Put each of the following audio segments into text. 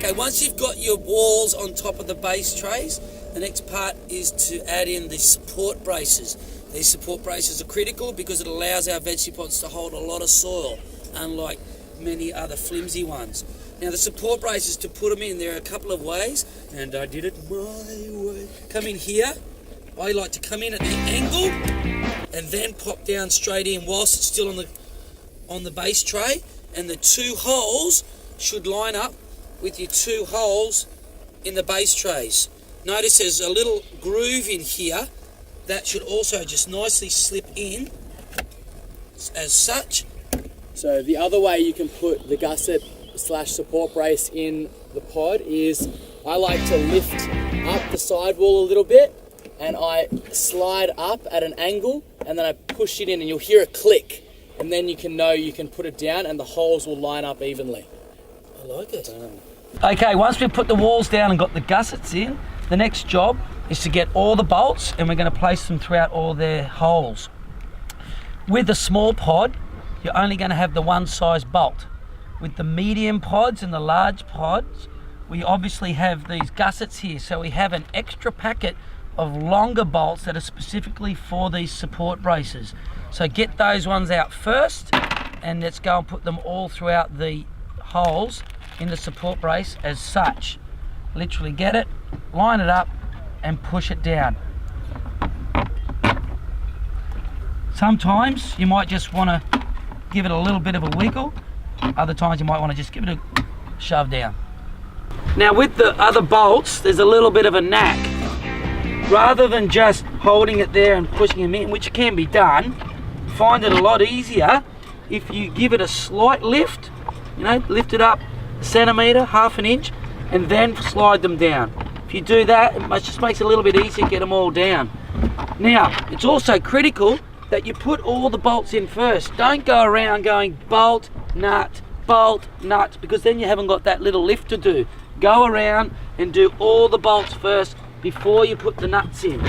Okay, once you've got your walls on top of the base trays, the next part is to add in the support braces. These support braces are critical because it allows our veggie pots to hold a lot of soil, unlike many other flimsy ones. Now the support braces, to put them in, there are a couple of ways, and I did it my way. Come in here. I like to come in at the angle and then pop down straight in whilst it's still on the base tray, and the two holes should line up with your two holes in the base trays. Notice there's a little groove in here that should also just nicely slip in as such. So the other way you can put the gusset / support brace in the pod is I like to lift up the sidewall a little bit, and I slide up at an angle, and then I push it in, and you'll hear a click, and then you can know you can put it down and the holes will line up evenly. I like it. Okay, once we've put the walls down and got the gussets in, the next job is to get all the bolts, and we're going to place them throughout all their holes. With the small pod, you're only going to have the one size bolt. With the medium pods and the large pods, we obviously have these gussets here, so we have an extra packet of longer bolts that are specifically for these support braces. So get those ones out first, and let's go and put them all throughout the holes in the support brace as such. Literally get it, line it up, and push it down. Sometimes you might just want to give it a little bit of a wiggle. Other times you might want to just give it a shove down. Now with the other bolts, there's a little bit of a knack. Rather than just holding it there and pushing them in, which can be done, find it a lot easier if you give it a slight lift, lift it up a centimetre, half an inch, and then slide them down. If you do that, it just makes it a little bit easier to get them all down. Now, it's also critical that you put all the bolts in first. Don't go around going bolt, nut, because then you haven't got that little lift to do. Go around and do all the bolts first before you put the nuts in.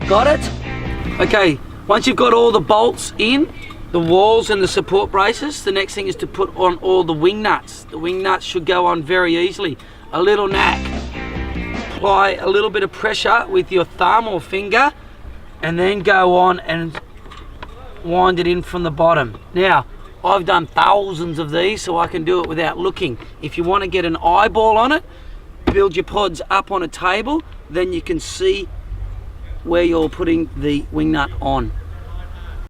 Got it? Okay, once you've got all the bolts in, the walls and the support braces, the next thing is to put on all the wing nuts. The wing nuts should go on very easily. A little knack. Apply a little bit of pressure with your thumb or finger, and then go on and wind it in from the bottom. Now, I've done thousands of these, so I can do it without looking. If you want to get an eyeball on it, build your pods up on a table, then you can see where you're putting the wing nut on.